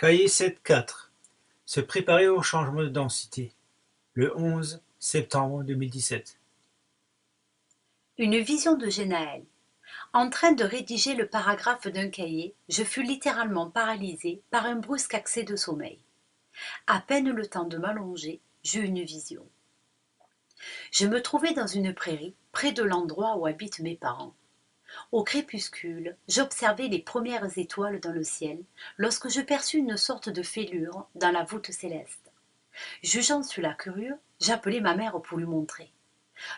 Cahier 7.4. Se préparer au changement de densité. Le 11 septembre 2017. Une vision de Genaël. En train de rédiger le paragraphe d'un cahier, je fus littéralement paralysée par un brusque accès de sommeil. À peine le temps de m'allonger, j'eus une vision. Je me trouvais dans une prairie, près de l'endroit où habitent mes parents. Au crépuscule, j'observais les premières étoiles dans le ciel, lorsque je perçus une sorte de fêlure dans la voûte céleste. Jugeant cela curieux, j'appelai ma mère pour lui montrer.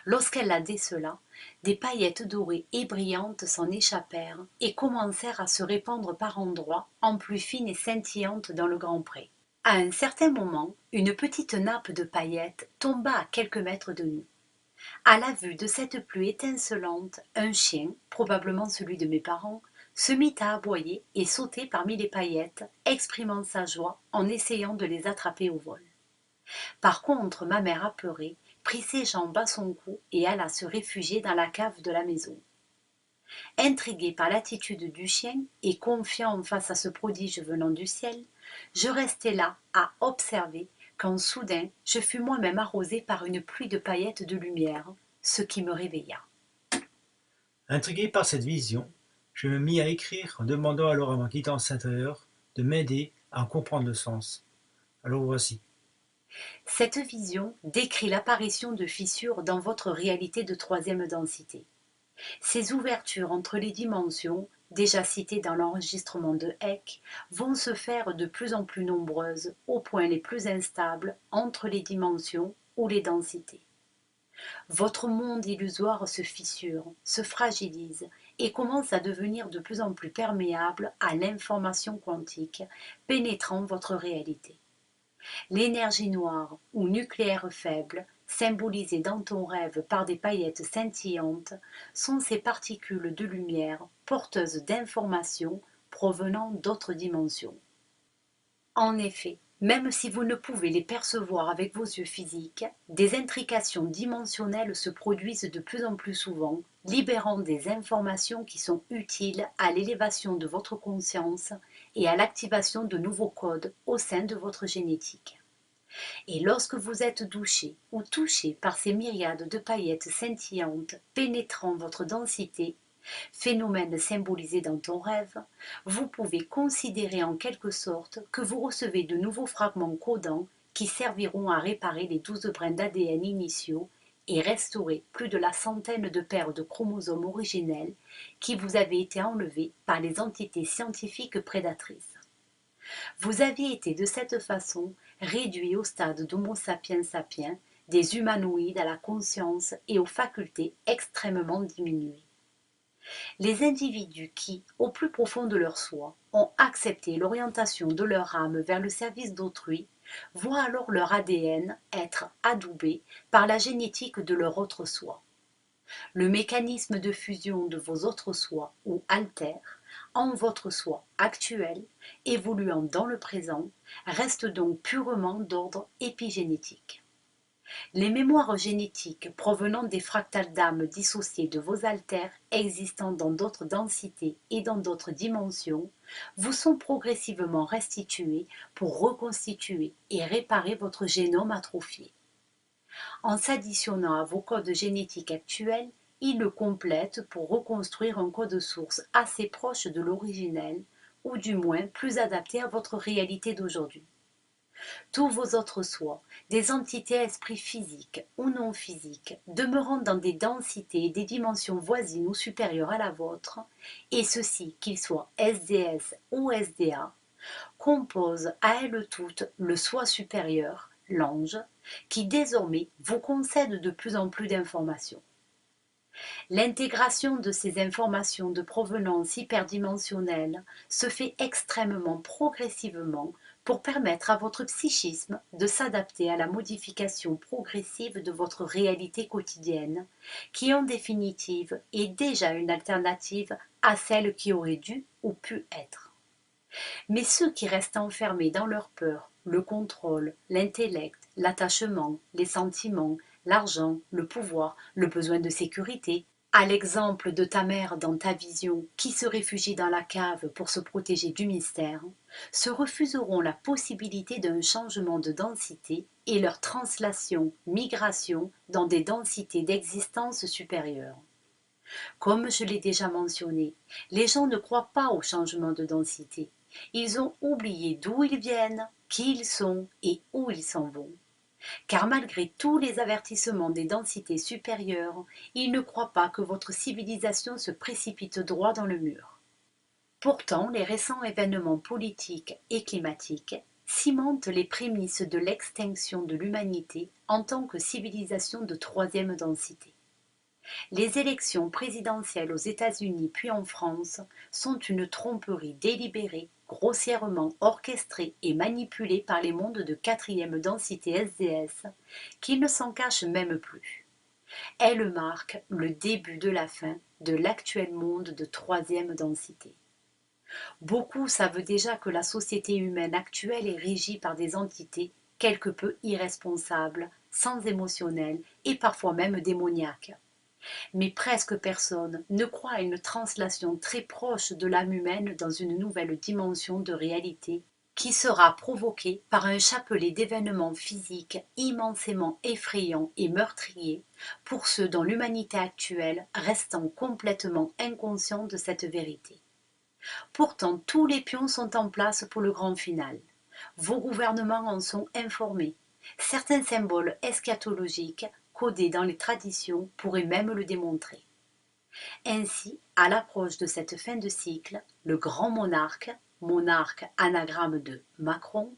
Lorsqu'elle la décela, des paillettes dorées et brillantes s'en échappèrent et commencèrent à se répandre par endroits en pluies fines et scintillantes dans le grand pré. À un certain moment, une petite nappe de paillettes tomba à quelques mètres de nous. À la vue de cette pluie étincelante, un chien, probablement celui de mes parents, se mit à aboyer et sauter parmi les paillettes, exprimant sa joie en essayant de les attraper au vol. Par contre, ma mère apeurée prit ses jambes à son cou et alla se réfugier dans la cave de la maison. Intrigué par l'attitude du chien et confiant face à ce prodige venant du ciel, je restai là à observer quand soudain je fus moi-même arrosé par une pluie de paillettes de lumière, ce qui me réveilla. Intrigué par cette vision, je me mis à écrire en demandant alors à ma guidance intérieure de m'aider à en comprendre le sens. Alors voici. Cette vision décrit l'apparition de fissures dans votre réalité de troisième densité. Ces ouvertures entre les dimensions, déjà citées dans l'enregistrement de Eck, vont se faire de plus en plus nombreuses aux points les plus instables entre les dimensions ou les densités. Votre monde illusoire se fissure, se fragilise et commence à devenir de plus en plus perméable à l'information quantique pénétrant votre réalité. L'énergie noire ou nucléaire faible, symbolisée dans ton rêve par des paillettes scintillantes, sont ces particules de lumière porteuses d'informations provenant d'autres dimensions. En effet, même si vous ne pouvez les percevoir avec vos yeux physiques, des intrications dimensionnelles se produisent de plus en plus souvent, libérant des informations qui sont utiles à l'élévation de votre conscience et à l'activation de nouveaux codes au sein de votre génétique. Et lorsque vous êtes douché ou touché par ces myriades de paillettes scintillantes pénétrant votre densité, phénomène symbolisé dans ton rêve, vous pouvez considérer en quelque sorte que vous recevez de nouveaux fragments codants qui serviront à réparer les 12 brins d'ADN initiaux et restaurer plus de la centaine de paires de chromosomes originels qui vous avaient été enlevés par les entités scientifiques prédatrices. Vous aviez été de cette façon réduit au stade d'Homo sapiens sapiens, des humanoïdes à la conscience et aux facultés extrêmement diminuées. Les individus qui, au plus profond de leur soi, ont accepté l'orientation de leur âme vers le service d'autrui, voient alors leur ADN être adoubé par la génétique de leur autre soi. Le mécanisme de fusion de vos autres soi ou altères en votre soi actuel, évoluant dans le présent, reste donc purement d'ordre épigénétique. Les mémoires génétiques provenant des fractales d'âme dissociées de vos altères existant dans d'autres densités et dans d'autres dimensions vous sont progressivement restituées pour reconstituer et réparer votre génome atrophié. En s'additionnant à vos codes génétiques actuels, ils le complètent pour reconstruire un code source assez proche de l'originel, ou du moins plus adapté à votre réalité d'aujourd'hui. Tous vos autres soi, des entités à esprit physique ou non physique, demeurant dans des densités et des dimensions voisines ou supérieures à la vôtre, et ceux-ci, qu'ils soient SDS ou SDA, composent à elles toutes le soi supérieur, l'ange, qui désormais vous concède de plus en plus d'informations. L'intégration de ces informations de provenance hyperdimensionnelle se fait extrêmement progressivement pour permettre à votre psychisme de s'adapter à la modification progressive de votre réalité quotidienne, qui en définitive est déjà une alternative à celle qui aurait dû ou pu être. Mais ceux qui restent enfermés dans leur peur, le contrôle, l'intellect, l'attachement, les sentiments, l'argent, le pouvoir, le besoin de sécurité, À l'exemple de ta mère dans ta vision qui se réfugie dans la cave pour se protéger du mystère, se refuseront la possibilité d'un changement de densité et leur translation, migration dans des densités d'existence supérieures. Comme je l'ai déjà mentionné, les gens ne croient pas au changement de densité. Ils ont oublié d'où ils viennent, qui ils sont et où ils s'en vont. Car malgré tous les avertissements des densités supérieures, ils ne croient pas que votre civilisation se précipite droit dans le mur. Pourtant, les récents événements politiques et climatiques cimentent les prémices de l'extinction de l'humanité en tant que civilisation de troisième densité. Les élections présidentielles aux États-Unis puis en France sont une tromperie délibérée, grossièrement orchestrée et manipulée par les mondes de quatrième densité SDS, qui ne s'en cachent même plus. Elles marquent le début de la fin de l'actuel monde de troisième densité. Beaucoup savent déjà que la société humaine actuelle est régie par des entités quelque peu irresponsables, sans émotionnel et parfois même démoniaques. Mais presque personne ne croit à une translation très proche de l'âme humaine dans une nouvelle dimension de réalité qui sera provoquée par un chapelet d'événements physiques immensément effrayants et meurtriers pour ceux dans l'humanité actuelle restant complètement inconscients de cette vérité. Pourtant, tous les pions sont en place pour le grand final. Vos gouvernements en sont informés. Certains symboles eschatologiques codés dans les traditions pourraient même le démontrer. Ainsi, à l'approche de cette fin de cycle, le grand monarque, monarque anagramme de Macron,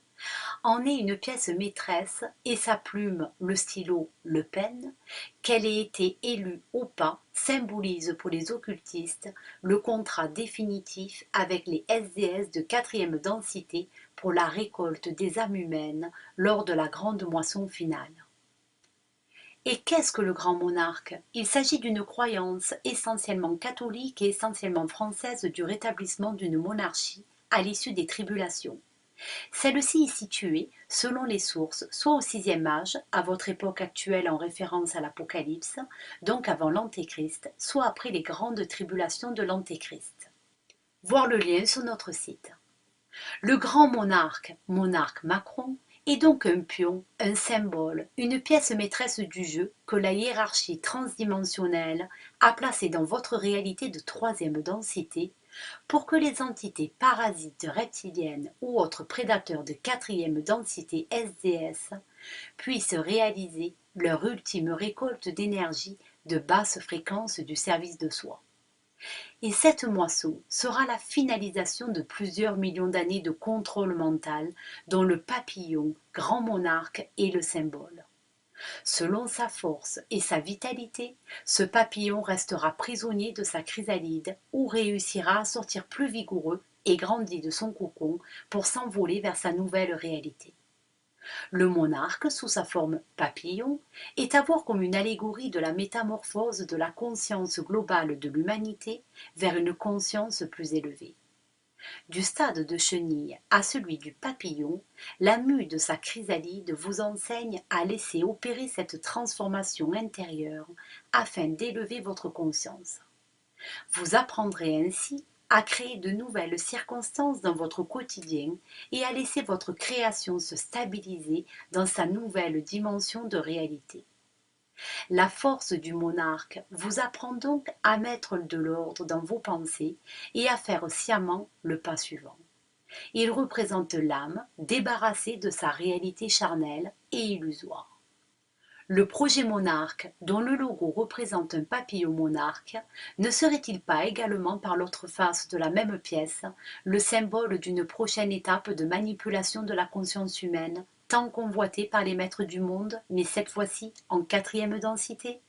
en est une pièce maîtresse et sa plume, le stylo, le pen, qu'elle ait été élue ou pas, symbolise pour les occultistes le contrat définitif avec les SDS de quatrième densité pour la récolte des âmes humaines lors de la grande moisson finale. Et qu'est-ce que le grand monarque? Il s'agit d'une croyance essentiellement catholique et essentiellement française du rétablissement d'une monarchie à l'issue des tribulations. Celle-ci est située, selon les sources, soit au sixième âge, à votre époque actuelle en référence à l'Apocalypse, donc avant l'Antéchrist, soit après les grandes tribulations de l'Antéchrist. Voir le lien sur notre site. Le grand monarque, monarque Macron, est donc un pion, un symbole, une pièce maîtresse du jeu que la hiérarchie transdimensionnelle a placé dans votre réalité de troisième densité pour que les entités parasites reptiliennes ou autres prédateurs de quatrième densité SDS puissent réaliser leur ultime récolte d'énergie de basse fréquence du service de soi. Et cette moisson sera la finalisation de plusieurs millions d'années de contrôle mental dont le papillon, grand monarque, est le symbole. Selon sa force et sa vitalité, ce papillon restera prisonnier de sa chrysalide ou réussira à sortir plus vigoureux et grandi de son cocon pour s'envoler vers sa nouvelle réalité. Le monarque, sous sa forme papillon, est à voir comme une allégorie de la métamorphose de la conscience globale de l'humanité vers une conscience plus élevée. Du stade de chenille à celui du papillon, la mue de sa chrysalide vous enseigne à laisser opérer cette transformation intérieure afin d'élever votre conscience. Vous apprendrez ainsi à créer de nouvelles circonstances dans votre quotidien et à laisser votre création se stabiliser dans sa nouvelle dimension de réalité. La force du monarque vous apprend donc à mettre de l'ordre dans vos pensées et à faire sciemment le pas suivant. Il représente l'âme débarrassée de sa réalité charnelle et illusoire. Le projet monarque, dont le logo représente un papillon monarque, ne serait-il pas également par l'autre face de la même pièce le symbole d'une prochaine étape de manipulation de la conscience humaine, tant convoitée par les maîtres du monde, mais cette fois-ci en quatrième densité?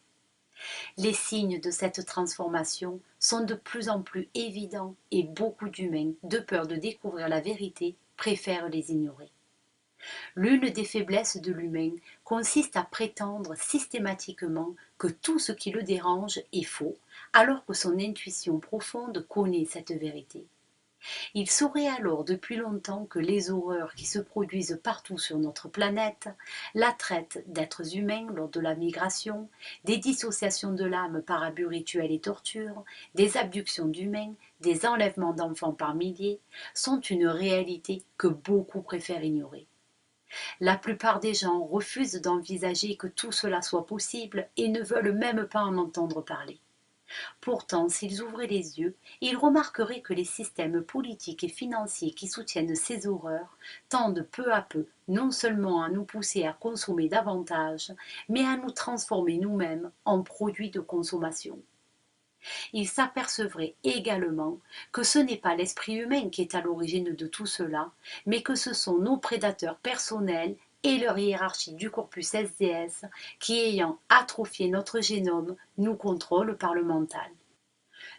Les signes de cette transformation sont de plus en plus évidents et beaucoup d'humains, de peur de découvrir la vérité, préfèrent les ignorer. L'une des faiblesses de l'humain consiste à prétendre systématiquement que tout ce qui le dérange est faux, alors que son intuition profonde connaît cette vérité. Il saurait alors depuis longtemps que les horreurs qui se produisent partout sur notre planète, la traite d'êtres humains lors de la migration, des dissociations de l'âme par abus rituels et tortures, des abductions d'humains, des enlèvements d'enfants par milliers, sont une réalité que beaucoup préfèrent ignorer. La plupart des gens refusent d'envisager que tout cela soit possible et ne veulent même pas en entendre parler. Pourtant, s'ils ouvraient les yeux, ils remarqueraient que les systèmes politiques et financiers qui soutiennent ces horreurs tendent peu à peu non seulement à nous pousser à consommer davantage, mais à nous transformer nous-mêmes en produits de consommation. Ils s'apercevraient également que ce n'est pas l'esprit humain qui est à l'origine de tout cela, mais que ce sont nos prédateurs personnels et leur hiérarchie du corpus SDS qui, ayant atrophié notre génome, nous contrôlent par le mental.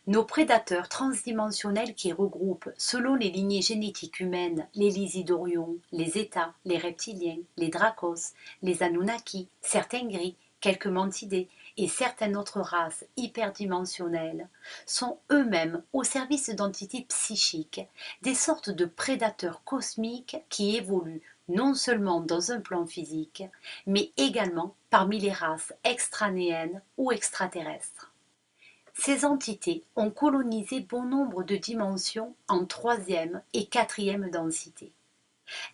Nos prédateurs transdimensionnels qui regroupent, selon les lignées génétiques humaines, les Lysidorions, les États, les reptiliens, les Dracos, les Anunnaki, certains gris, quelques mantidés et certaines autres races hyperdimensionnelles, sont eux-mêmes au service d'entités psychiques, des sortes de prédateurs cosmiques qui évoluent non seulement dans un plan physique, mais également parmi les races extranéennes ou extraterrestres. Ces entités ont colonisé bon nombre de dimensions en troisième et quatrième densité.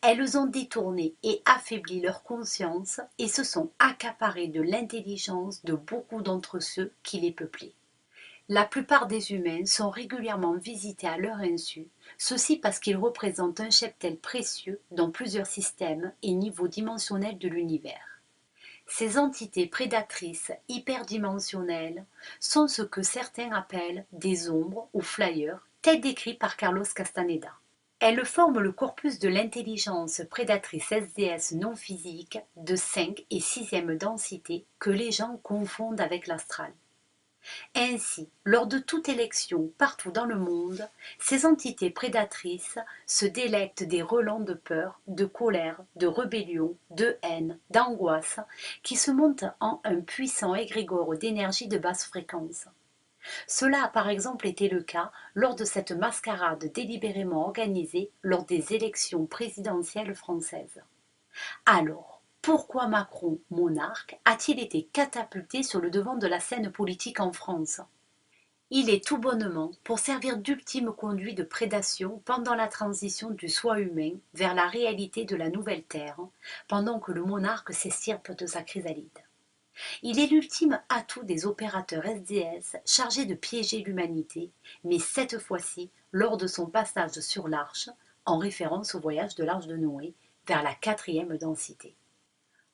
Elles ont détourné et affaibli leur conscience et se sont accaparées de l'intelligence de beaucoup d'entre ceux qui les peuplaient. La plupart des humains sont régulièrement visités à leur insu, ceci parce qu'ils représentent un cheptel précieux dans plusieurs systèmes et niveaux dimensionnels de l'univers. Ces entités prédatrices hyperdimensionnelles sont ce que certains appellent des ombres ou flyers, tels décrits par Carlos Castaneda. Elles forment le corpus de l'intelligence prédatrice SDS non physique de 5 et 6e densité que les gens confondent avec l'astral. Ainsi, lors de toute élection partout dans le monde, ces entités prédatrices se délectent des relents de peur, de colère, de rébellion, de haine, d'angoisse, qui se montent en un puissant égrégore d'énergie de basse fréquence. Cela a par exemple été le cas lors de cette mascarade délibérément organisée lors des élections présidentielles françaises. Alors, pourquoi Macron, monarque, a-t-il été catapulté sur le devant de la scène politique en France? Il est tout bonnement pour servir d'ultime conduit de prédation pendant la transition du soi humain vers la réalité de la nouvelle Terre, pendant que le monarque s'estirpe de sa chrysalide. Il est l'ultime atout des opérateurs SDS chargés de piéger l'humanité, mais cette fois-ci lors de son passage sur l'Arche, en référence au voyage de l'Arche de Noé, vers la quatrième densité.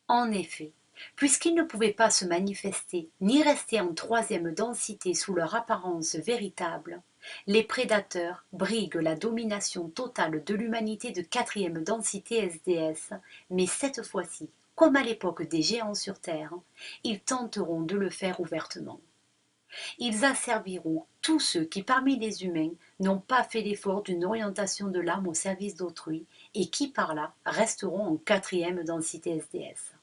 En effet, puisqu'ils ne pouvaient pas se manifester ni rester en troisième densité sous leur apparence véritable, les prédateurs briguent la domination totale de l'humanité de quatrième densité SDS, mais cette fois-ci, comme à l'époque des géants sur Terre, ils tenteront de le faire ouvertement. Ils asserviront tous ceux qui, parmi les humains, n'ont pas fait l'effort d'une orientation de l'âme au service d'autrui et qui, par là, resteront en quatrième densité SDS.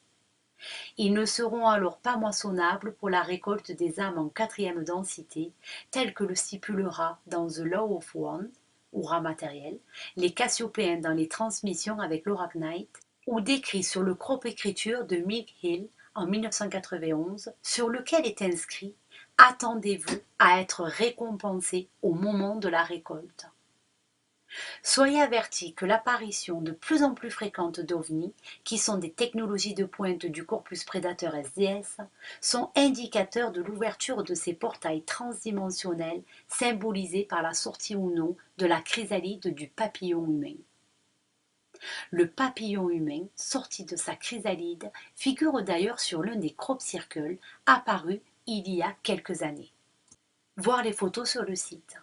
Ils ne seront alors pas moissonnables pour la récolte des âmes en quatrième densité, tel que le stipulera dans The Law of One, ou rat matériel, les Cassiopéens dans les transmissions avec l'Orachnite, ou décrit sur le crop-écriture de Mick Hill en 1991, sur lequel est inscrit « Attendez-vous à être récompensés au moment de la récolte ». Soyez avertis que l'apparition de plus en plus fréquente d'OVNI, qui sont des technologies de pointe du corpus prédateur SDS, sont indicateurs de l'ouverture de ces portails transdimensionnels symbolisés par la sortie ou non de la chrysalide du papillon humain. Le papillon humain, sorti de sa chrysalide, figure d'ailleurs sur l'un des crop circles apparus il y a quelques années. Voir les photos sur le site.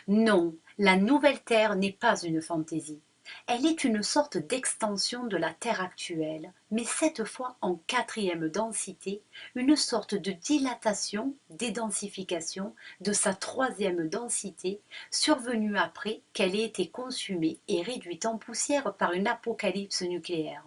Non, la nouvelle Terre n'est pas une fantaisie. Elle est une sorte d'extension de la Terre actuelle, mais cette fois en quatrième densité, une sorte de dilatation, dédensification de sa troisième densité, survenue après qu'elle ait été consumée et réduite en poussière par une apocalypse nucléaire.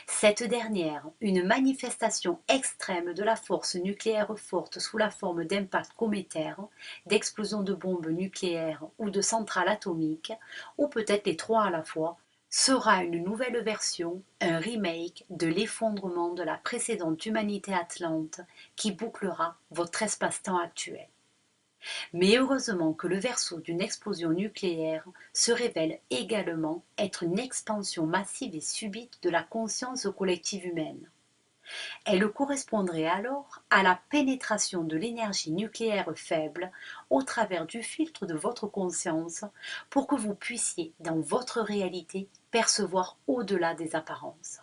Cette dernière, une manifestation extrême de la force nucléaire forte sous la forme d'impacts cométaires, d'explosions de bombes nucléaires ou de centrales atomiques, ou peut-être les trois à la fois, sera une nouvelle version, un remake de l'effondrement de la précédente humanité atlante qui bouclera votre espace-temps actuel. Mais heureusement que le verso d'une explosion nucléaire se révèle également être une expansion massive et subite de la conscience collective humaine. Elle correspondrait alors à la pénétration de l'énergie nucléaire faible au travers du filtre de votre conscience pour que vous puissiez, dans votre réalité, percevoir au-delà des apparences.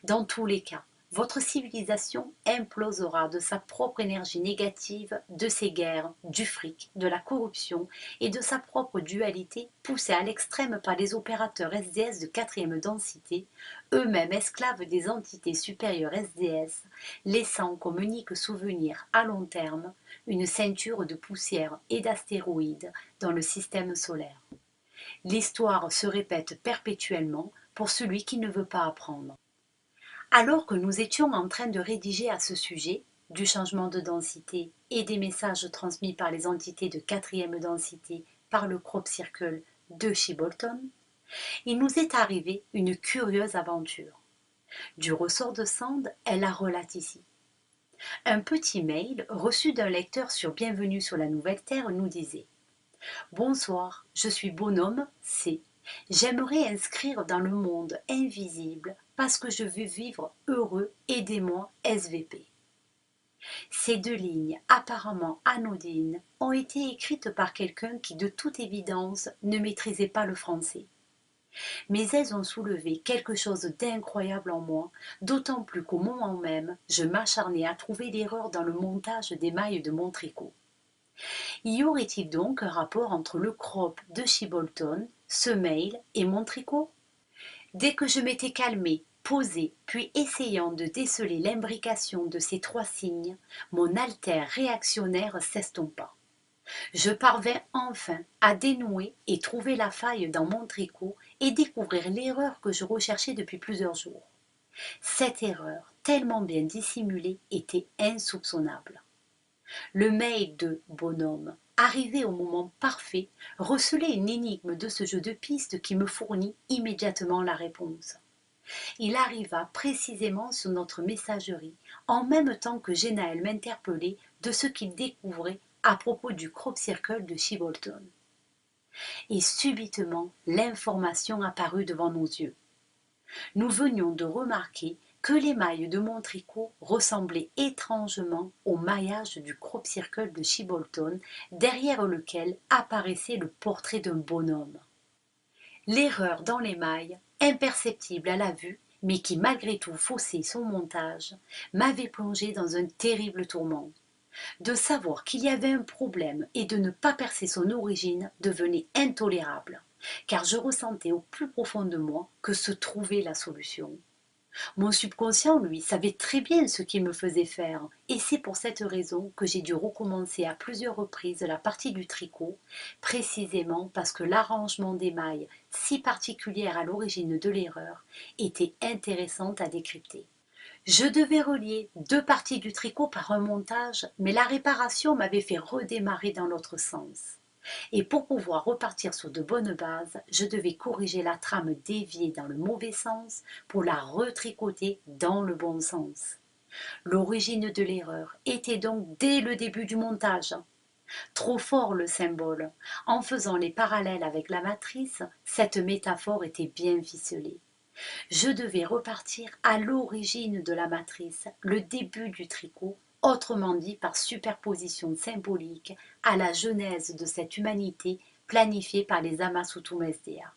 Dans tous les cas, votre civilisation implosera de sa propre énergie négative, de ses guerres, du fric, de la corruption et de sa propre dualité poussée à l'extrême par les opérateurs SDS de quatrième densité, eux-mêmes esclaves des entités supérieures SDS, laissant comme unique souvenir à long terme une ceinture de poussière et d'astéroïdes dans le système solaire. L'histoire se répète perpétuellement pour celui qui ne veut pas apprendre. Alors que nous étions en train de rédiger à ce sujet, du changement de densité et des messages transmis par les entités de quatrième densité par le crop circle de Shibbolton, il nous est arrivé une curieuse aventure. Du ressort de Sand, elle la relate ici. Un petit mail reçu d'un lecteur sur Bienvenue sur la Nouvelle Terre nous disait: Bonsoir, je suis Bonhomme C. J'aimerais inscrire dans le monde invisible parce que je veux vivre heureux, aidez-moi SVP. Ces deux lignes apparemment anodines ont été écrites par quelqu'un qui de toute évidence ne maîtrisait pas le français. Mais elles ont soulevé quelque chose d'incroyable en moi, d'autant plus qu'au moment même, je m'acharnais à trouver l'erreur dans le montage des mailles de mon tricot. Y aurait-il donc un rapport entre le crop de Shibbolton, ce mail et mon tricot? Dès que je m'étais calmée, posée, puis essayant de déceler l'imbrication de ces trois signes, mon altère réactionnaire s'estompa. Je parvins enfin à dénouer et trouver la faille dans mon tricot et découvrir l'erreur que je recherchais depuis plusieurs jours. Cette erreur, tellement bien dissimulée, était insoupçonnable. Le mail de Bonhomme, arrivé au moment parfait, recelait une énigme de ce jeu de pistes qui me fournit immédiatement la réponse. Il arriva précisément sur notre messagerie, en même temps que Genaël m'interpellait de ce qu'il découvrait à propos du crop circle de Shibbolton. Et subitement, l'information apparut devant nos yeux. Nous venions de remarquer que les mailles de mon tricot ressemblaient étrangement au maillage du crop circle de Shibbolton, derrière lequel apparaissait le portrait d'un bonhomme. L'erreur dans les mailles, imperceptible à la vue, mais qui malgré tout faussait son montage, m'avait plongé dans un terrible tourment. De savoir qu'il y avait un problème et de ne pas percer son origine devenait intolérable, car je ressentais au plus profond de moi que se trouvait la solution. Mon subconscient, lui, savait très bien ce qu'il me faisait faire, et c'est pour cette raison que j'ai dû recommencer à plusieurs reprises la partie du tricot, précisément parce que l'arrangement des mailles, si particulière à l'origine de l'erreur, était intéressant à décrypter. Je devais relier deux parties du tricot par un montage, mais la réparation m'avait fait redémarrer dans l'autre sens. Et pour pouvoir repartir sur de bonnes bases, je devais corriger la trame déviée dans le mauvais sens pour la retricoter dans le bon sens. L'origine de l'erreur était donc dès le début du montage. Trop fort le symbole. En faisant les parallèles avec la matrice, cette métaphore était bien ficelée. Je devais repartir à l'origine de la matrice, le début du tricot, autrement dit par superposition symbolique à la genèse de cette humanité planifiée par les Amasutum SDA.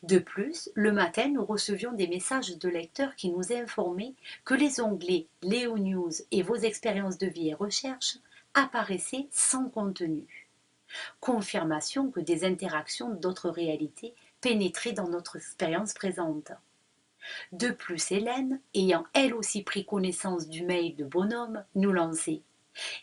De plus, le matin, nous recevions des messages de lecteurs qui nous informaient que les onglets Léo News et vos expériences de vie et recherche apparaissaient sans contenu. Confirmation que des interactions d'autres réalités pénétraient dans notre expérience présente. De plus, Hélène, ayant elle aussi pris connaissance du mail de Bonhomme, nous lançait: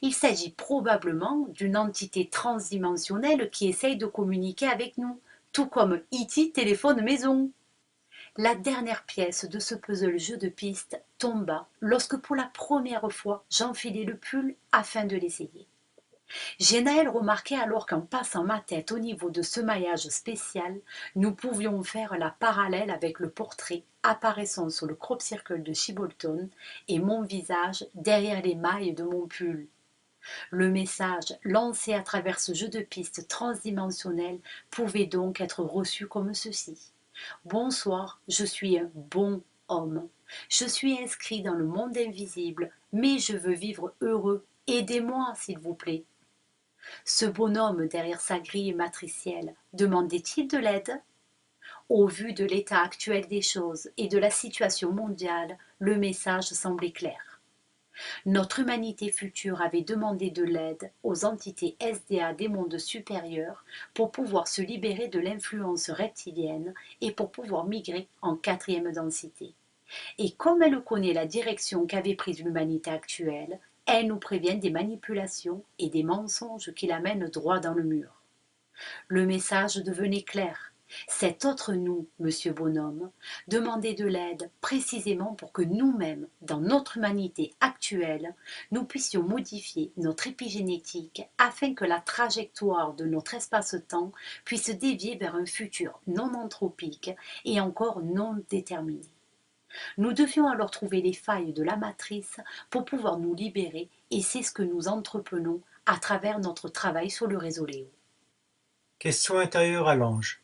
il s'agit probablement d'une entité transdimensionnelle qui essaye de communiquer avec nous, tout comme E.T. téléphone maison. La dernière pièce de ce puzzle jeu de piste tomba lorsque pour la première fois j'enfilai le pull afin de l'essayer. Genaël remarquait alors qu'en passant ma tête au niveau de ce maillage spécial, nous pouvions faire la parallèle avec le portrait apparaissant sur le crop circle de Chibolton et mon visage derrière les mailles de mon pull. Le message lancé à travers ce jeu de piste transdimensionnel pouvait donc être reçu comme ceci. Bonsoir, je suis un bon homme. Je suis inscrit dans le monde invisible, mais je veux vivre heureux. Aidez-moi, s'il vous plaît. Ce bonhomme derrière sa grille matricielle demandait-il de l'aide? Au vu de l'état actuel des choses et de la situation mondiale, le message semblait clair. Notre humanité future avait demandé de l'aide aux entités SDA des mondes supérieurs pour pouvoir se libérer de l'influence reptilienne et pour pouvoir migrer en quatrième densité. Et comme elle connaît la direction qu'avait prise l'humanité actuelle, elle nous prévient des manipulations et des mensonges qui la mènent droit dans le mur. Le message devenait clair. Cet autre nous, monsieur Bonhomme, demandait de l'aide précisément pour que nous-mêmes, dans notre humanité actuelle, nous puissions modifier notre épigénétique afin que la trajectoire de notre espace-temps puisse dévier vers un futur non anthropique et encore non déterminé. Nous devions alors trouver les failles de la matrice pour pouvoir nous libérer et c'est ce que nous entreprenons à travers notre travail sur le réseau Léo. Question intérieure à l'ange.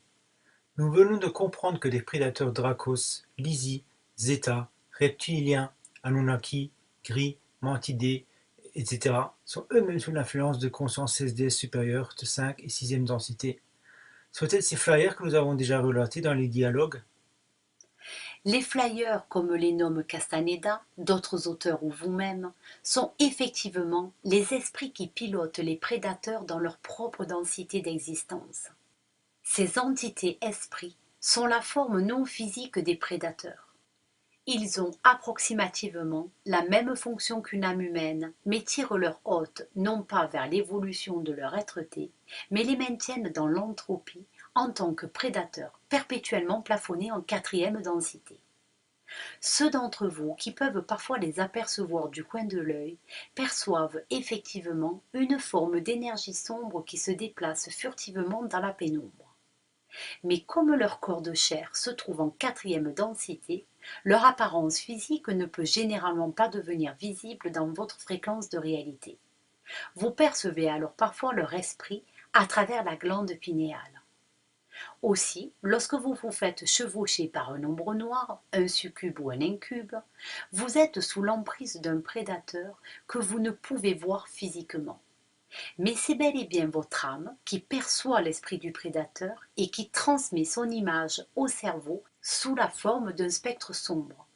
Nous venons de comprendre que des prédateurs Dracos, Lizzie, Zeta, reptiliens, Anunnaki, Gris, Mantidés, etc. sont eux-mêmes sous l'influence de consciences SDS supérieures de 5 et 6e densité. Sont-elles ces flyers que nous avons déjà relatés dans les dialogues? Les flyers, comme les nomme Castaneda, d'autres auteurs ou vous-même, sont effectivement les esprits qui pilotent les prédateurs dans leur propre densité d'existence. Ces entités esprits sont la forme non physique des prédateurs. Ils ont approximativement la même fonction qu'une âme humaine, mais tirent leur hôte non pas vers l'évolution de leur être-té, mais les maintiennent dans l'entropie en tant que prédateurs perpétuellement plafonnés en quatrième densité. Ceux d'entre vous qui peuvent parfois les apercevoir du coin de l'œil perçoivent effectivement une forme d'énergie sombre qui se déplace furtivement dans la pénombre. Mais comme leur corps de chair se trouve en quatrième densité, leur apparence physique ne peut généralement pas devenir visible dans votre fréquence de réalité. Vous percevez alors parfois leur esprit à travers la glande pinéale. Aussi, lorsque vous vous faites chevaucher par un ombre noire, un succube ou un incube, vous êtes sous l'emprise d'un prédateur que vous ne pouvez voir physiquement. Mais c'est bel et bien votre âme qui perçoit l'esprit du prédateur et qui transmet son image au cerveau sous la forme d'un spectre sombre.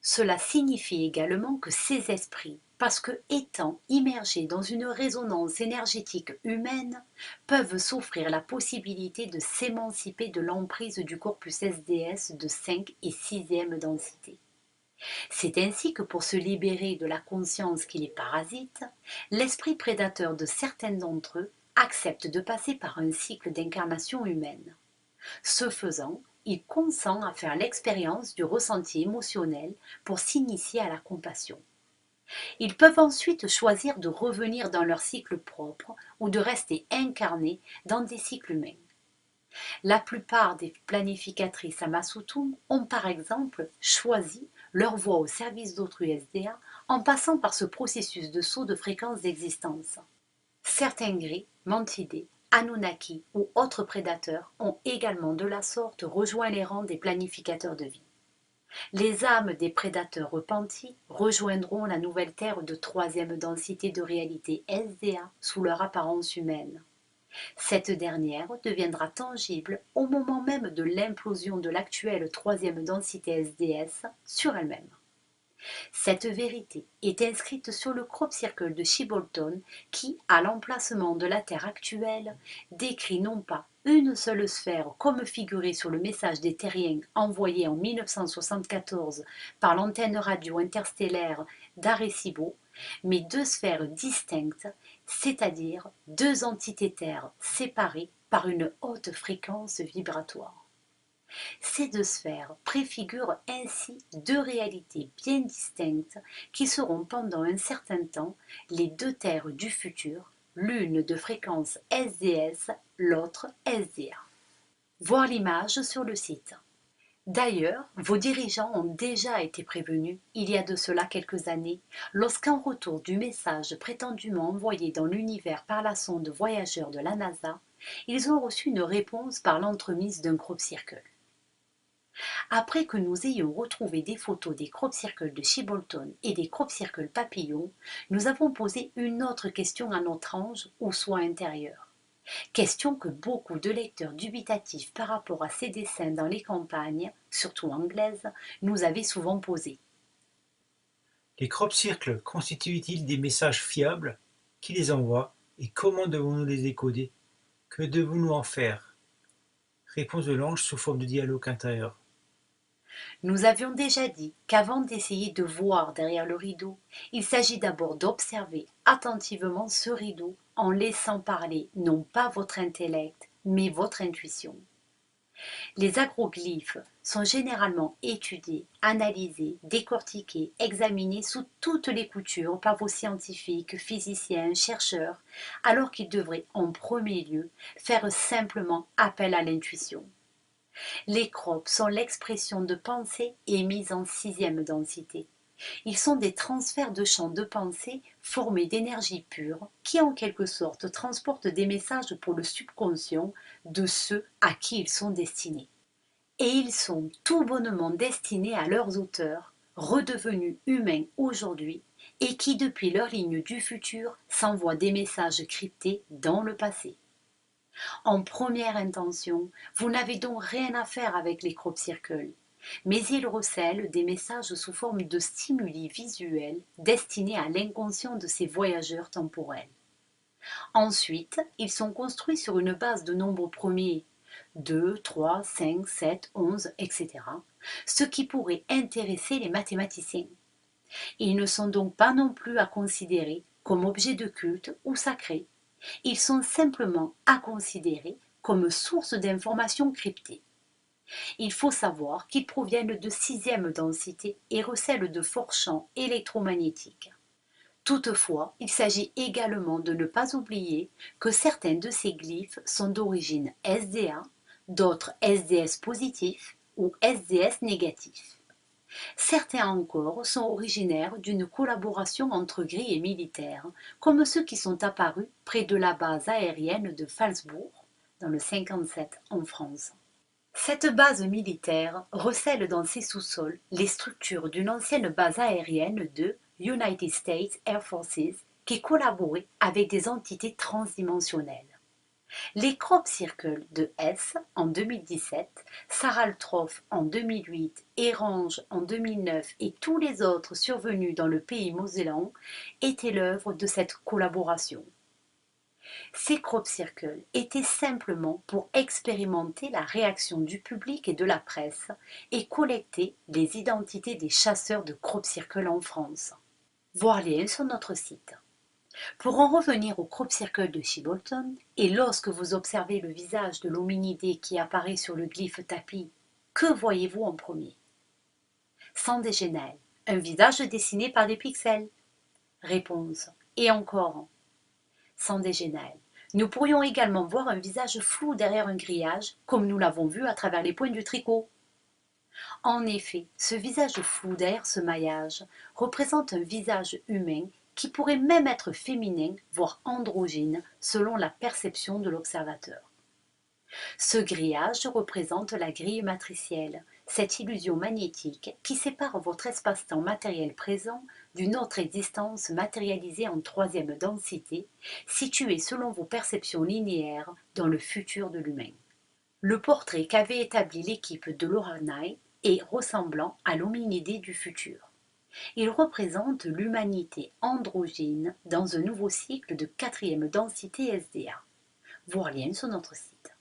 Cela signifie également que ces esprits, parce que étant immergés dans une résonance énergétique humaine, peuvent s'offrir la possibilité de s'émanciper de l'emprise du corpus SDS de 5 et 6e densité. C'est ainsi que pour se libérer de la conscience qui les parasite, l'esprit prédateur de certains d'entre eux accepte de passer par un cycle d'incarnation humaine. Ce faisant, il consent à faire l'expérience du ressenti émotionnel pour s'initier à la compassion. Ils peuvent ensuite choisir de revenir dans leur cycle propre ou de rester incarnés dans des cycles humains. La plupart des planificatrices à Masutum ont par exemple choisi leur voie au service d'autrui SDA en passant par ce processus de saut de fréquence d'existence. Certains gris, mantidés, Anunnaki ou autres prédateurs ont également de la sorte rejoint les rangs des planificateurs de vie. Les âmes des prédateurs repentis rejoindront la nouvelle terre de troisième densité de réalité SDA sous leur apparence humaine. Cette dernière deviendra tangible au moment même de l'implosion de l'actuelle troisième densité SDS sur elle-même. Cette vérité est inscrite sur le crop circle de Chibolton qui, à l'emplacement de la Terre actuelle, décrit non pas une seule sphère comme figuré sur le message des Terriens envoyé en 1974 par l'antenne radio interstellaire d'Arecibo, mais deux sphères distinctes, c'est-à-dire deux entités terres séparées par une haute fréquence vibratoire. Ces deux sphères préfigurent ainsi deux réalités bien distinctes qui seront pendant un certain temps les deux terres du futur, l'une de fréquence SDS, l'autre SDA. Voir l'image sur le site. D'ailleurs, vos dirigeants ont déjà été prévenus, il y a de cela quelques années, lorsqu'en retour du message prétendument envoyé dans l'univers par la sonde voyageur de la NASA, ils ont reçu une réponse par l'entremise d'un crop circle. Après que nous ayons retrouvé des photos des crop circles de Shibbolton et des crop circles papillons, nous avons posé une autre question à notre ange ou soi intérieur. Question que beaucoup de lecteurs dubitatifs par rapport à ces dessins dans les campagnes, surtout anglaises, nous avaient souvent posée. Les crop circles constituent-ils des messages fiables? Qui les envoie? Et comment devons-nous les décoder? Que devons-nous en faire? Réponse de l'ange sous forme de dialogue intérieur. Nous avions déjà dit qu'avant d'essayer de voir derrière le rideau, il s'agit d'abord d'observer attentivement ce rideau en laissant parler non pas votre intellect, mais votre intuition. Les agroglyphes sont généralement étudiés, analysés, décortiqués, examinés sous toutes les coutures par vos scientifiques, physiciens, chercheurs, alors qu'ils devraient en premier lieu faire simplement appel à l'intuition. Les crops sont l'expression de pensée émise en sixième densité. Ils sont des transferts de champs de pensée formés d'énergie pure qui en quelque sorte transportent des messages pour le subconscient de ceux à qui ils sont destinés. Et ils sont tout bonnement destinés à leurs auteurs, redevenus humains aujourd'hui, et qui depuis leur ligne du futur s'envoient des messages cryptés dans le passé. En première intention, vous n'avez donc rien à faire avec les crop circles, mais ils recèlent des messages sous forme de stimuli visuels destinés à l'inconscient de ces voyageurs temporels. Ensuite, ils sont construits sur une base de nombres premiers 2, 3, 5, 7, 11, etc., ce qui pourrait intéresser les mathématiciens. Ils ne sont donc pas non plus à considérer comme objets de culte ou sacrés. Ils sont simplement à considérer comme source d'informations cryptées. Il faut savoir qu'ils proviennent de sixième densité et recèlent de forts champs électromagnétiques. Toutefois, il s'agit également de ne pas oublier que certains de ces glyphes sont d'origine SDA, d'autres SDS positifs ou SDS négatifs. Certains encore sont originaires d'une collaboration entre gris et militaires, comme ceux qui sont apparus près de la base aérienne de Phalsbourg, dans le 57 en France. Cette base militaire recèle dans ses sous-sols les structures d'une ancienne base aérienne de United States Air Forces qui collaborait avec des entités transdimensionnelles. Les crop circles de S en 2017, Saraltrof en 2008, Erange en 2009 et tous les autres survenus dans le pays mosellan étaient l'œuvre de cette collaboration. Ces crop circles étaient simplement pour expérimenter la réaction du public et de la presse et collecter les identités des chasseurs de crop circles en France. Voir lien sur notre site. Pour en revenir au crop circle de Shibbolton, et lorsque vous observez le visage de l'hominidé qui apparaît sur le glyphe tapis, que voyez-vous en premier? Sans dégénère, un visage dessiné par des pixels. Réponse. Et encore. Sans dégénère. Nous pourrions également voir un visage flou derrière un grillage, comme nous l'avons vu à travers les points du tricot. En effet, ce visage flou derrière ce maillage représente un visage humain qui pourrait même être féminin, voire androgyne, selon la perception de l'observateur. Ce grillage représente la grille matricielle, cette illusion magnétique qui sépare votre espace-temps matériel présent d'une autre existence matérialisée en troisième densité, située selon vos perceptions linéaires dans le futur de l'humain. Le portrait qu'avait établi l'équipe de Laura Knight est ressemblant à l'hominidé du futur. Il représente l'humanité androgyne dans un nouveau cycle de quatrième densité SDA. Voir lien sur notre site.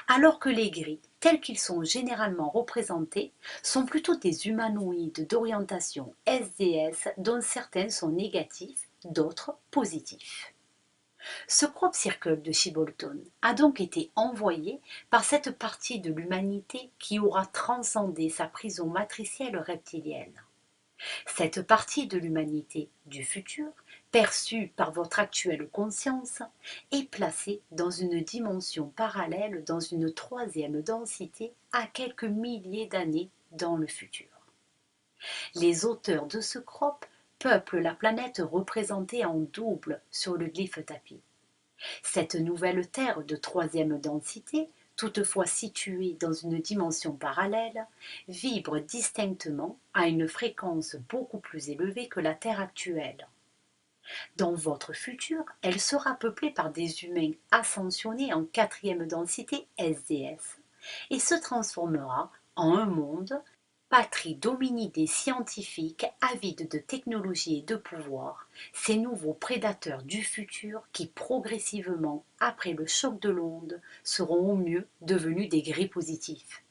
Alors que les gris, tels qu'ils sont généralement représentés, sont plutôt des humanoïdes d'orientation SDS dont certains sont négatifs, d'autres positifs. Ce crop circle de Shibolton a donc été envoyé par cette partie de l'humanité qui aura transcendé sa prison matricielle reptilienne. Cette partie de l'humanité du futur, perçue par votre actuelle conscience, est placée dans une dimension parallèle dans une troisième densité à quelques milliers d'années dans le futur. Les auteurs de ce crop peuplent la planète représentée en double sur le glyphe tapis. Cette nouvelle Terre de troisième densité, toutefois située dans une dimension parallèle, vibre distinctement à une fréquence beaucoup plus élevée que la Terre actuelle. Dans votre futur, elle sera peuplée par des humains ascensionnés en quatrième densité SDS et se transformera en un monde, patrie d'hominidés scientifiques avides de technologie et de pouvoir, ces nouveaux prédateurs du futur qui progressivement, après le choc de l'onde, seront au mieux devenus des gris positifs.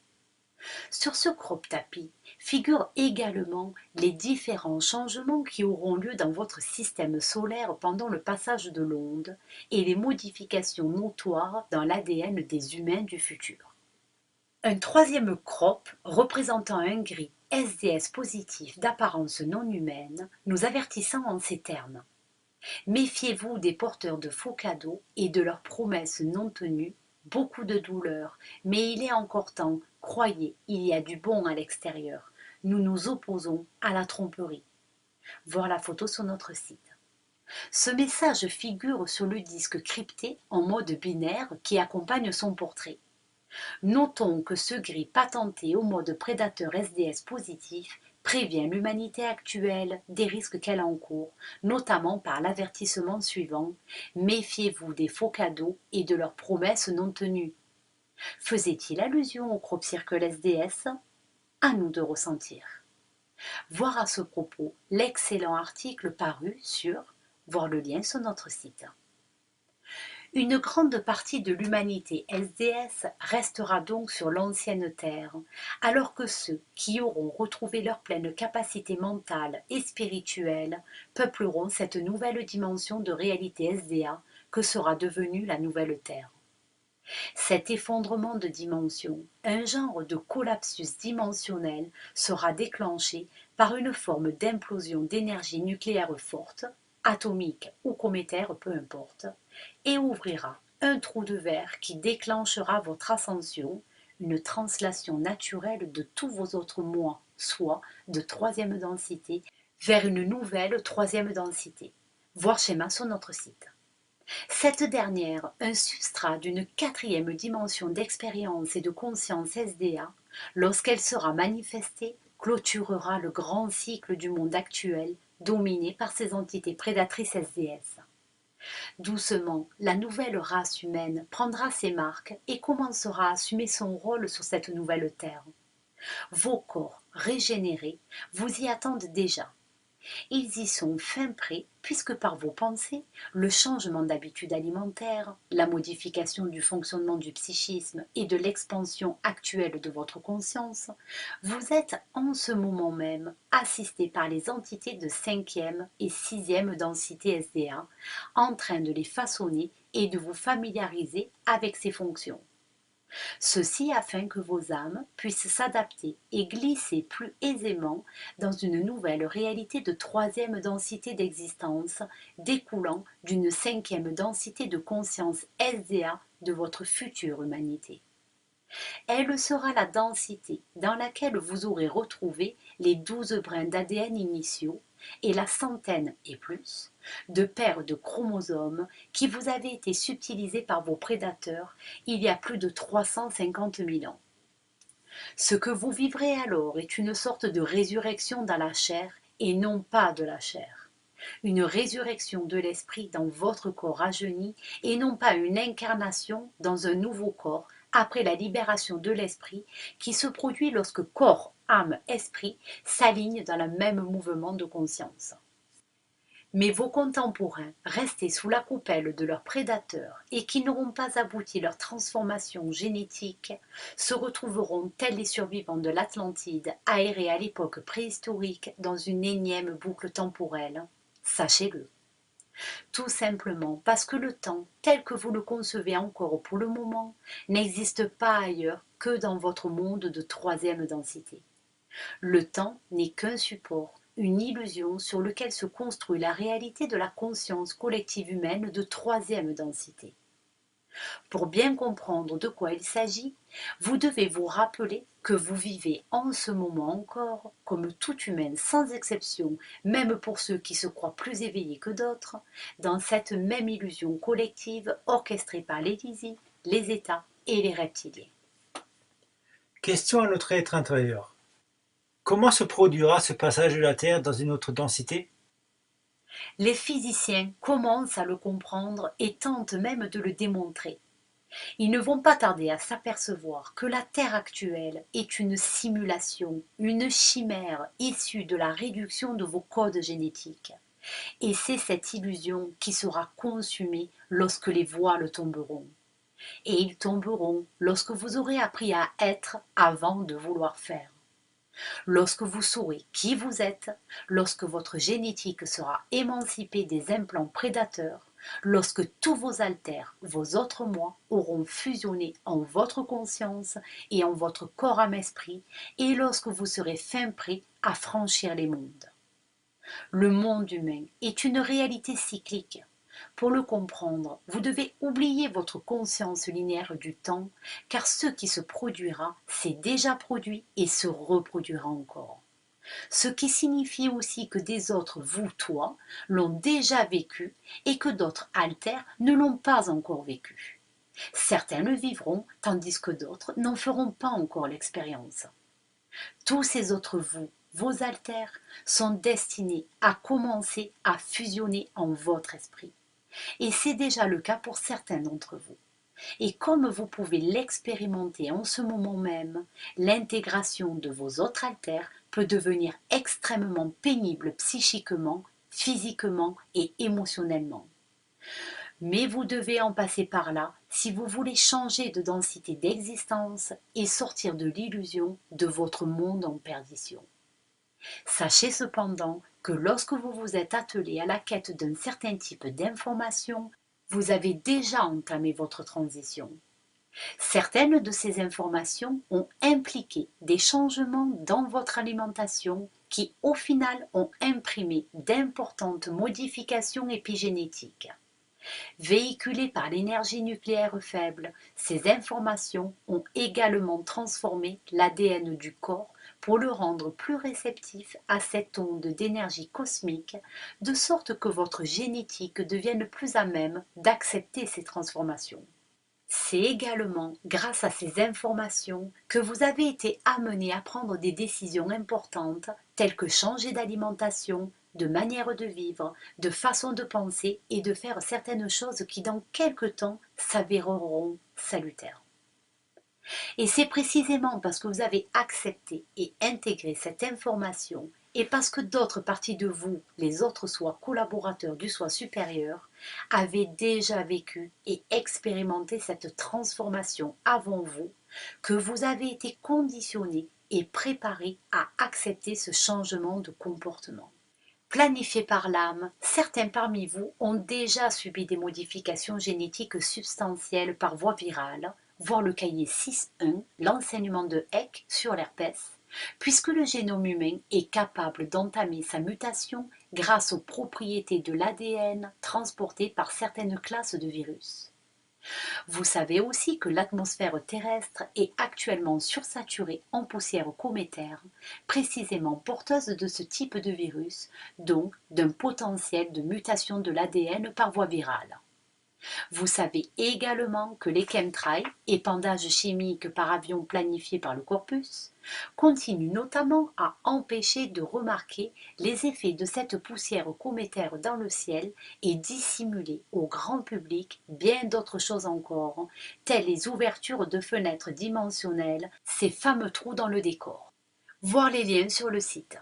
Sur ce crop tapis figurent également les différents changements qui auront lieu dans votre système solaire pendant le passage de l'onde et les modifications notoires dans l'ADN des humains du futur. Un troisième crop représentant un gris SDS positif d'apparence non humaine nous avertissant en ces termes. Méfiez-vous des porteurs de faux cadeaux et de leurs promesses non tenues, beaucoup de douleur, mais il est encore temps, croyez, il y a du bon à l'extérieur. Nous nous opposons à la tromperie. Voir la photo sur notre site. Ce message figure sur le disque crypté en mode binaire qui accompagne son portrait. Notons que ce gris patenté au mode prédateur SDS positif prévient l'humanité actuelle des risques qu'elle encourt, notamment par l'avertissement suivant: méfiez-vous des faux cadeaux et de leurs promesses non tenues. Faisait-il allusion au crop circle SDS? À nous de ressentir. Voir à ce propos l'excellent article paru sur, voir le lien sur notre site. Une grande partie de l'humanité SDS restera donc sur l'ancienne Terre, alors que ceux qui auront retrouvé leur pleine capacité mentale et spirituelle peupleront cette nouvelle dimension de réalité SDA que sera devenue la nouvelle Terre. Cet effondrement de dimension, un genre de collapsus dimensionnel, sera déclenché par une forme d'implosion d'énergie nucléaire forte, atomique ou cométaire, peu importe, et ouvrira un trou de verre qui déclenchera votre ascension, une translation naturelle de tous vos autres moi, soit de troisième densité, vers une nouvelle troisième densité. Voir schéma sur notre site. Cette dernière, un substrat d'une quatrième dimension d'expérience et de conscience SDA, lorsqu'elle sera manifestée, clôturera le grand cycle du monde actuel dominé par ces entités prédatrices SDS. Doucement, la nouvelle race humaine prendra ses marques et commencera à assumer son rôle sur cette nouvelle terre. Vos corps régénérés vous y attendent déjà. Ils y sont fin prêts puisque par vos pensées, le changement d'habitude alimentaire, la modification du fonctionnement du psychisme et de l'expansion actuelle de votre conscience, vous êtes en ce moment même assisté par les entités de cinquième et sixième densité SDA, en train de les façonner et de vous familiariser avec ces fonctions. Ceci afin que vos âmes puissent s'adapter et glisser plus aisément dans une nouvelle réalité de troisième densité d'existence découlant d'une cinquième densité de conscience SDA de votre future humanité. Elle sera la densité dans laquelle vous aurez retrouvé les 12 brins d'ADN initiaux et la centaine et plus de paires de chromosomes qui vous avaient été subtilisés par vos prédateurs il y a plus de 350 000 ans. Ce que vous vivrez alors est une sorte de résurrection dans la chair et non pas de la chair. Une résurrection de l'esprit dans votre corps rajeuni et non pas une incarnation dans un nouveau corps après la libération de l'esprit qui se produit lorsque corps, âme, esprit s'alignent dans le même mouvement de conscience. Mais vos contemporains, restés sous la coupelle de leurs prédateurs et qui n'auront pas abouti leur transformation génétique, se retrouveront, tels les survivants de l'Atlantide, aérés à l'époque préhistorique dans une énième boucle temporelle. Sachez-le. Tout simplement parce que le temps, tel que vous le concevez encore pour le moment, n'existe pas ailleurs que dans votre monde de troisième densité. Le temps n'est qu'un support, une illusion sur lequel se construit la réalité de la conscience collective humaine de troisième densité. Pour bien comprendre de quoi il s'agit, vous devez vous rappeler que vous vivez en ce moment encore, comme tout humain sans exception, même pour ceux qui se croient plus éveillés que d'autres, dans cette même illusion collective orchestrée par les Lizis, les États et les reptiliens. Question à notre être intérieur. Comment se produira ce passage de la Terre dans une autre densité? Les physiciens commencent à le comprendre et tentent même de le démontrer. Ils ne vont pas tarder à s'apercevoir que la Terre actuelle est une simulation, une chimère issue de la réduction de vos codes génétiques. Et c'est cette illusion qui sera consumée lorsque les voiles tomberont. Et ils tomberont lorsque vous aurez appris à être avant de vouloir faire. Lorsque vous saurez qui vous êtes, lorsque votre génétique sera émancipée des implants prédateurs, lorsque tous vos alters, vos autres moi, auront fusionné en votre conscience et en votre corps âme esprit, et lorsque vous serez fin prêt à franchir les mondes. Le monde humain est une réalité cyclique. Pour le comprendre, vous devez oublier votre conscience linéaire du temps, car ce qui se produira s'est déjà produit et se reproduira encore. Ce qui signifie aussi que des autres, vous, toi, l'ont déjà vécu et que d'autres alters ne l'ont pas encore vécu. Certains le vivront, tandis que d'autres n'en feront pas encore l'expérience. Tous ces autres vous, vos alters, sont destinés à commencer à fusionner en votre esprit. Et c'est déjà le cas pour certains d'entre vous. Et comme vous pouvez l'expérimenter en ce moment même, l'intégration de vos autres alters peut devenir extrêmement pénible psychiquement, physiquement et émotionnellement. Mais vous devez en passer par là si vous voulez changer de densité d'existence et sortir de l'illusion de votre monde en perdition. Sachez cependant que lorsque vous vous êtes attelé à la quête d'un certain type d'information, vous avez déjà entamé votre transition. Certaines de ces informations ont impliqué des changements dans votre alimentation qui, au final, ont imprimé d'importantes modifications épigénétiques. Véhiculées par l'énergie nucléaire faible, ces informations ont également transformé l'ADN du corps pour le rendre plus réceptif à cette onde d'énergie cosmique, de sorte que votre génétique devienne plus à même d'accepter ces transformations. C'est également grâce à ces informations que vous avez été amené à prendre des décisions importantes telles que changer d'alimentation, de manière de vivre, de façon de penser et de faire certaines choses qui dans quelque temps s'avéreront salutaires. Et c'est précisément parce que vous avez accepté et intégré cette information et parce que d'autres parties de vous, les autres soi collaborateurs du soi supérieur, avaient déjà vécu et expérimenté cette transformation avant vous, que vous avez été conditionné et préparé à accepter ce changement de comportement. Planifié par l'âme, certains parmi vous ont déjà subi des modifications génétiques substantielles par voie virale, voir le cahier 6.1, l'enseignement de Eck sur l'herpès, puisque le génome humain est capable d'entamer sa mutation grâce aux propriétés de l'ADN transportées par certaines classes de virus. Vous savez aussi que l'atmosphère terrestre est actuellement sursaturée en poussière cométaire, précisément porteuse de ce type de virus, donc d'un potentiel de mutation de l'ADN par voie virale. Vous savez également que les chemtrails, épandages chimiques par avion planifiés par le corpus, continuent notamment à empêcher de remarquer les effets de cette poussière cométaire dans le ciel et dissimuler au grand public bien d'autres choses encore, telles les ouvertures de fenêtres dimensionnelles, ces fameux trous dans le décor. Voir les liens sur le site.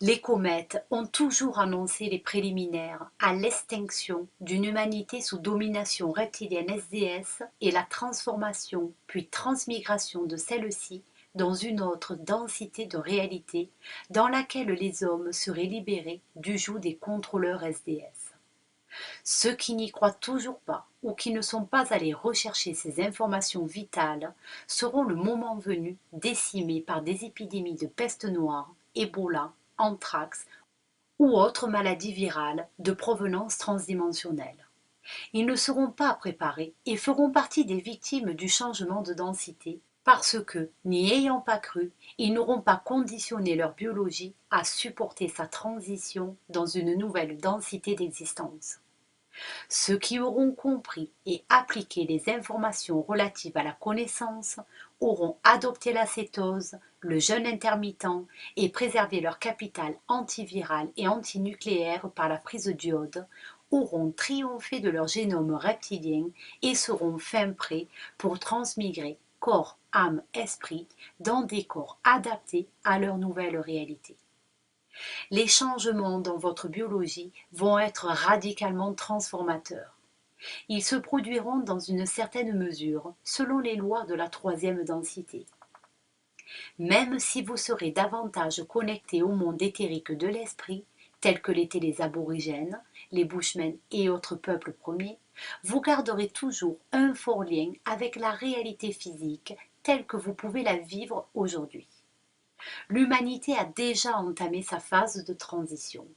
Les comètes ont toujours annoncé les préliminaires à l'extinction d'une humanité sous domination reptilienne SDS et la transformation puis transmigration de celle-ci dans une autre densité de réalité dans laquelle les hommes seraient libérés du joug des contrôleurs SDS. Ceux qui n'y croient toujours pas ou qui ne sont pas allés rechercher ces informations vitales seront le moment venu décimés par des épidémies de peste noire, Ebola, anthrax ou autres maladies virales de provenance transdimensionnelle. Ils ne seront pas préparés et feront partie des victimes du changement de densité parce que, n'y ayant pas cru, ils n'auront pas conditionné leur biologie à supporter sa transition dans une nouvelle densité d'existence. Ceux qui auront compris et appliqué les informations relatives à la connaissance auront adopté la cétose, le jeûne intermittent et préservé leur capital antiviral et antinucléaire par la prise d'iode, auront triomphé de leur génome reptilien et seront fin prêts pour transmigrer corps, âme, esprit dans des corps adaptés à leur nouvelle réalité. Les changements dans votre biologie vont être radicalement transformateurs. Ils se produiront dans une certaine mesure selon les lois de la troisième densité. Même si vous serez davantage connecté au monde éthérique de l'esprit, tel que l'étaient les aborigènes, les bushmen et autres peuples premiers, vous garderez toujours un fort lien avec la réalité physique telle que vous pouvez la vivre aujourd'hui. L'humanité a déjà entamé sa phase de transition.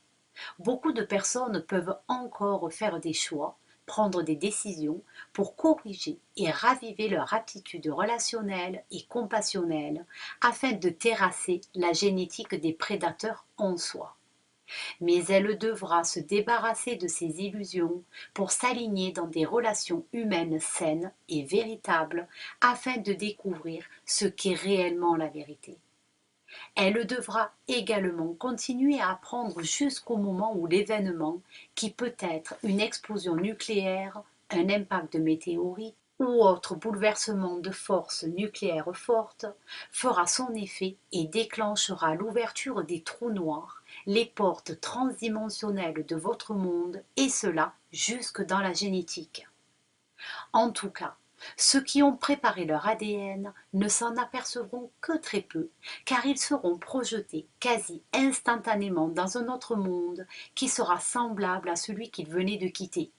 Beaucoup de personnes peuvent encore faire des choix, prendre des décisions pour corriger et raviver leur aptitude relationnelle et compassionnelle afin de terrasser la génétique des prédateurs en soi. Mais elle devra se débarrasser de ces illusions pour s'aligner dans des relations humaines saines et véritables afin de découvrir ce qu'est réellement la vérité. Elle devra également continuer à apprendre jusqu'au moment où l'événement, qui peut être une explosion nucléaire, un impact de météorite ou autre bouleversement de force nucléaire forte, fera son effet et déclenchera l'ouverture des trous noirs, les portes transdimensionnelles de votre monde, et cela jusque dans la génétique. En tout cas, ceux qui ont préparé leur ADN ne s'en apercevront que très peu, car ils seront projetés quasi instantanément dans un autre monde qui sera semblable à celui qu'ils venaient de quitter.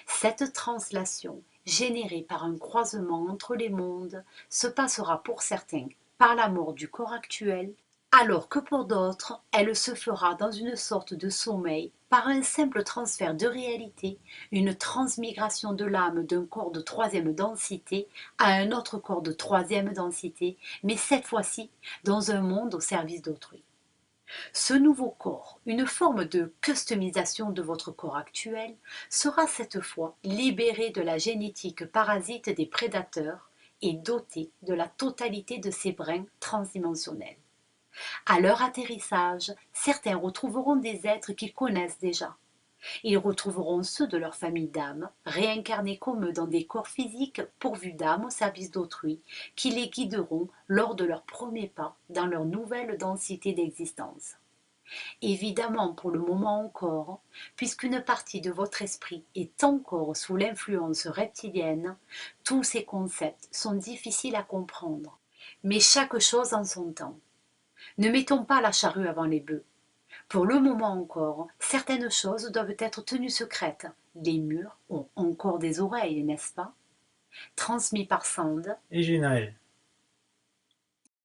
Cette translation, générée par un croisement entre les mondes, se passera pour certains par la mort du corps actuel, alors que pour d'autres, elle se fera dans une sorte de sommeil par un simple transfert de réalité, une transmigration de l'âme d'un corps de troisième densité à un autre corps de troisième densité, mais cette fois-ci dans un monde au service d'autrui. Ce nouveau corps, une forme de customisation de votre corps actuel, sera cette fois libéré de la génétique parasite des prédateurs et doté de la totalité de ses brins transdimensionnels. À leur atterrissage, certains retrouveront des êtres qu'ils connaissent déjà. Ils retrouveront ceux de leur famille d'âmes, réincarnés comme eux dans des corps physiques pourvus d'âmes au service d'autrui, qui les guideront lors de leur premier pas dans leur nouvelle densité d'existence. Évidemment, pour le moment encore, puisqu'une partie de votre esprit est encore sous l'influence reptilienne, tous ces concepts sont difficiles à comprendre. Mais chaque chose en son temps. Ne mettons pas la charrue avant les bœufs. Pour le moment encore, certaines choses doivent être tenues secrètes. Les murs ont encore des oreilles, n'est-ce pas? Transmis par Sand. Et Genaël.